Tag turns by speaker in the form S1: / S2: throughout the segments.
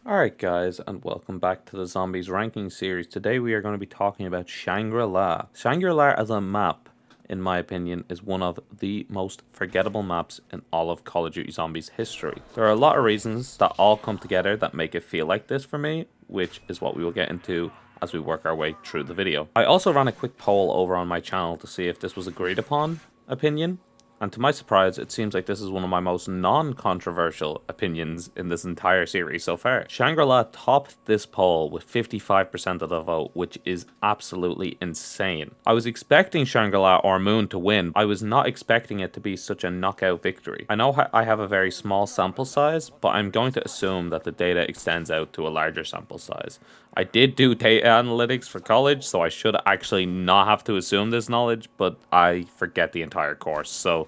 S1: Alright guys, and welcome back to the Zombies ranking series. Today we are going to be talking about Shangri-La. Shangri-La as a map, in my opinion, is one of the most forgettable maps in all of Call of Duty Zombies history. There are a lot of reasons that all come together that make it feel like this for me, which is what we will get into as we work our way through the video. I also ran a quick poll over on my channel to see if this was agreed upon opinion. And to my surprise, it seems like this is one of my most non-controversial opinions in this entire series so far. Shangri-La topped this poll with 55% of the vote, which is absolutely insane. I was expecting Shangri-La or Moon to win. I was not expecting it to be such a knockout victory. I know I have a very small sample size, but I'm going to assume that the data extends out to a larger sample size. I did do data analytics for college, so I should actually not have to assume this knowledge, but I forget the entire course. So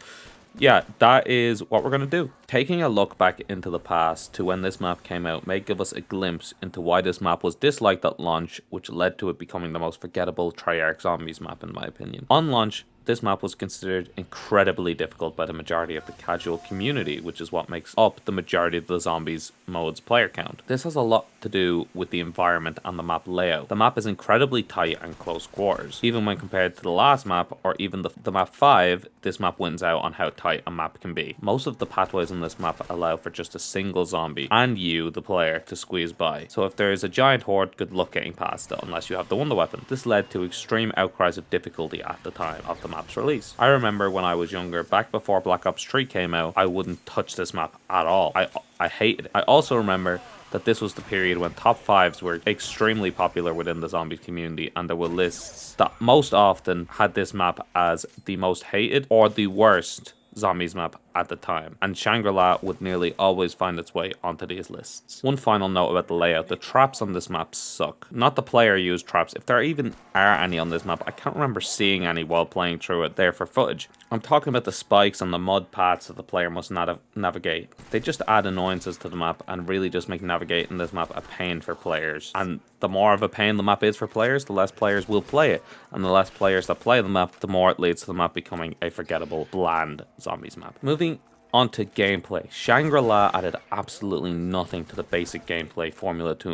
S1: yeah, that is what we're going to do. Taking a look back into the past to when this map came out may give us a glimpse into why this map was disliked at launch, which led to it becoming the most forgettable Treyarch Zombies map in my opinion. On launch, this map was considered incredibly difficult by the majority of the casual community, which is what makes up the majority of the Zombies mode's player count. This has a lot to do with the environment and the map layout. The map is incredibly tight and close quarters. Even when compared to the last map, or even the map 5, this map wins out on how tight a map can be. Most of the pathways in this map allow for just a single zombie, and you, the player, to squeeze by. So if there is a giant horde, good luck getting past it, unless you have the wonder weapon. This led to extreme outcries of difficulty at the time of the map's release. I remember when I was younger, back before Black Ops 3 came out, I wouldn't touch this map at all. I hated it. I also remember that this was the period when top 5s were extremely popular within the zombies community, and there were lists that most often had this map as the most hated or the worst zombies map at the time, and Shangri-La would nearly always find its way onto these lists. One final note about the layout: the traps on this map suck. Not the player used traps. If there even are any on this map, I can't remember seeing any while playing through it there for footage. I'm talking about the spikes and the mud paths that the player must navigate. They just add annoyances to the map and really just make navigating this map a pain for players. And the more of a pain the map is for players, the less players will play it. And the less players that play the map, the more it leads to the map becoming a forgettable, bland zombies map. Moving on to gameplay. Shangri-La added absolutely nothing to the basic gameplay formula to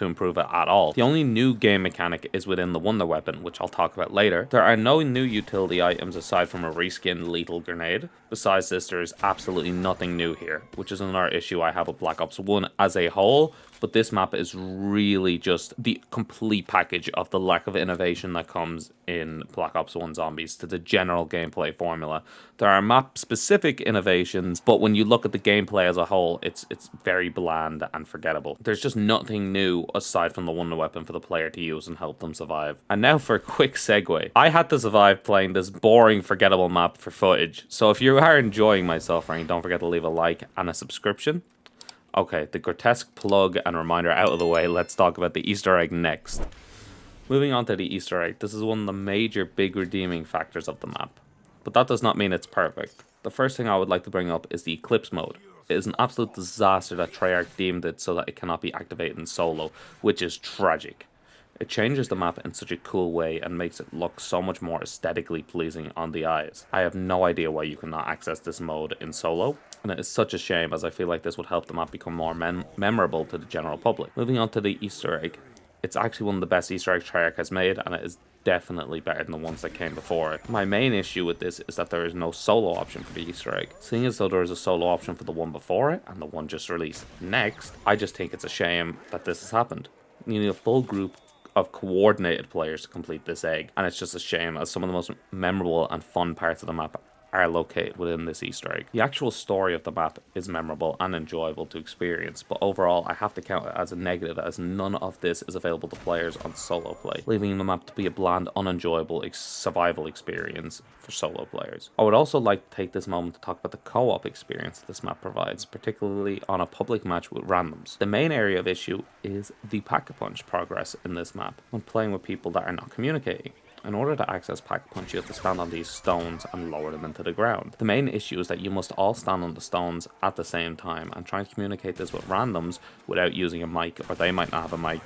S1: improve it at all. The only new game mechanic is within the wonder weapon, which I'll talk about later. There are no new utility items aside from a reskinned lethal grenade. Besides this, there is absolutely nothing new here, which is another issue I have with Black Ops 1 as a whole, but this map is really just the complete package of the lack of innovation that comes in Black Ops 1 Zombies to the general gameplay formula. There are map-specific innovations, but when you look at the gameplay as a whole, it's very bland and forgettable. There's just nothing new aside from the wonder weapon for the player to use and help them survive. And now for a quick segue. I had to survive playing this boring, forgettable map for footage, so if you are enjoying my suffering, don't forget to leave a like and a subscription. Okay, the grotesque plug and reminder out of the way, let's talk about the Easter egg next. Moving on to the Easter egg, this is one of the major big redeeming factors of the map, but that does not mean it's perfect. The first thing I would like to bring up is the Eclipse mode. It is an absolute disaster that Treyarch deemed it so that it cannot be activated in solo, which is tragic. It changes the map in such a cool way and makes it look so much more aesthetically pleasing on the eyes. I have no idea why you cannot access this mode in solo, and it is such a shame as I feel like this would help the map become more memorable to the general public. Moving on to the Easter egg. It's actually one of the best Easter eggs Treyarch has made, and it is definitely better than the ones that came before it. My main issue with this is that there is no solo option for the Easter egg. Seeing as though there is a solo option for the one before it, and the one just released next, I just think it's a shame that this has happened. You need a full group of coordinated players to complete this egg, and it's just a shame as some of the most memorable and fun parts of the map are located within this Easter egg. The actual story of the map is memorable and enjoyable to experience, but overall I have to count it as a negative as none of this is available to players on solo play, leaving the map to be a bland, unenjoyable survival experience for solo players. I would also like to take this moment to talk about the co-op experience this map provides, particularly on a public match with randoms. The main area of issue is the pack-a-punch progress in this map when playing with people that are not communicating. In order to access Pack-a-Punch, you have to stand on these stones and lower them into the ground. The main issue is that you must all stand on the stones at the same time, and trying to communicate this with randoms without using a mic, or they might not have a mic,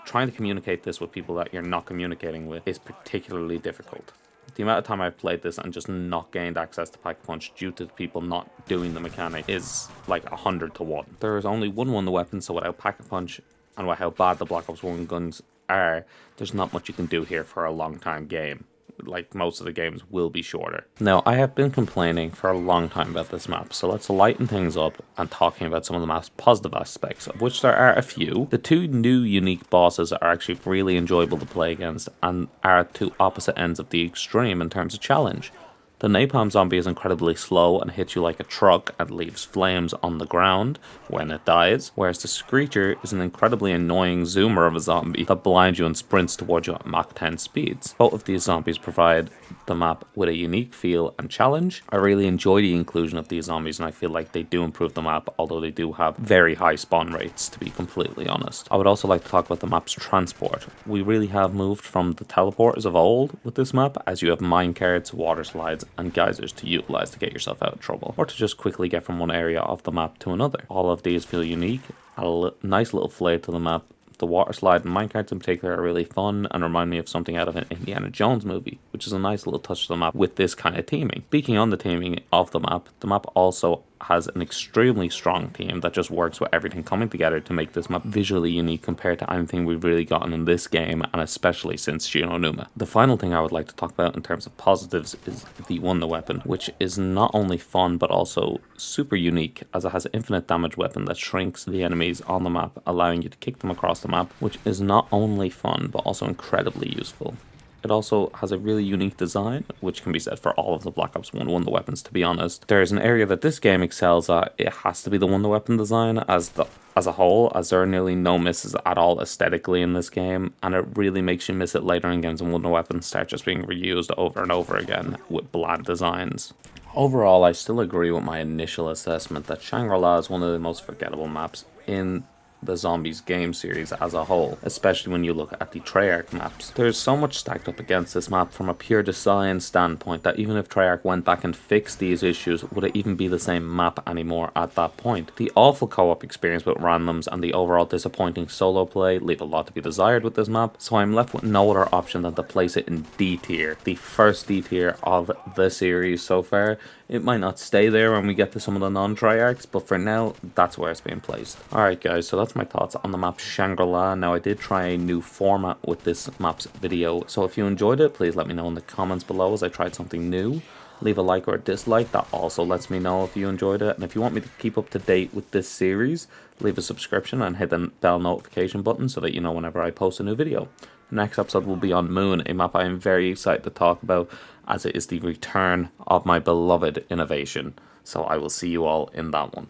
S1: trying to communicate this with people that you're not communicating with is particularly difficult. The amount of time I've played this and just not gained access to Pack-a-Punch due to people not doing the mechanic is like 100 to 1. There is only one Wonder Weapon, so without Pack-a-Punch and with how bad the Black Ops 1 guns are, there's not much you can do here for a long time game. Like, most of the games will be shorter. Now, I have been complaining for a long time about this map, so let's lighten things up and talking about some of the map's positive aspects, of which there are a few. The two new unique bosses are actually really enjoyable to play against and are at two opposite ends of the extreme in terms of challenge. The Napalm Zombie is incredibly slow and hits you like a truck and leaves flames on the ground when it dies, whereas the Screecher is an incredibly annoying zoomer of a zombie that blinds you and sprints towards you at Mach 10 speeds. Both of these zombies provide the map with a unique feel and challenge. I really enjoy the inclusion of these zombies and I feel like they do improve the map, although they do have very high spawn rates, to be completely honest. I would also like to talk about the map's transport. We really have moved from the teleporters of old with this map, as you have minecarts, water slides, and geysers to utilize to get yourself out of trouble, or to just quickly get from one area of the map to another. All of these feel unique, add a nice little flavour to the map. The water slide and minecarts in particular are really fun and remind me of something out of an Indiana Jones movie, which is a nice little touch to the map with this kind of theming. Speaking on the theming of the map also has an extremely strong theme that just works with everything coming together to make this map visually unique compared to anything we've really gotten in this game, and especially since Juno Numa. The final thing I would like to talk about in terms of positives is the Wonder Weapon, which is not only fun but also super unique, as it has an infinite damage weapon that shrinks the enemies on the map, allowing you to kick them across the map, which is not only fun but also incredibly useful. It also has a really unique design, which can be said for all of the Black Ops 1 Wonder Weapons, to be honest. There's an area that this game excels at. It has to be the Wonder Weapon design as a whole, as there are nearly no misses at all aesthetically in this game, and it really makes you miss it later in games when Wonder Weapons start just being reused over and over again with bland designs. Overall, I still agree with my initial assessment that Shangri-La is one of the most forgettable maps in the Zombies game series as a whole, especially when you look at the Treyarch maps. There's so much stacked up against this map from a pure design standpoint that even if Treyarch went back and fixed these issues, would it even be the same map anymore at that point? The awful co-op experience with randoms and the overall disappointing solo play leave a lot to be desired with this map, so I'm left with no other option than to place it in D tier, the first D tier of the series so far. It might not stay there when we get to some of the non-Treyarchs, but for now, that's where it's being placed. Alright guys, so that's my thoughts on the map Shangri-La. Now, I did try a new format with this map's video, so if you enjoyed it, please let me know in the comments below as I tried something new. Leave a like or a dislike, that also lets me know if you enjoyed it. And if you want me to keep up to date with this series, leave a subscription and hit the bell notification button so that you know whenever I post a new video. The next episode will be on Moon, a map I am very excited to talk about, as it is the return of my beloved innovation. So I will see you all in that one.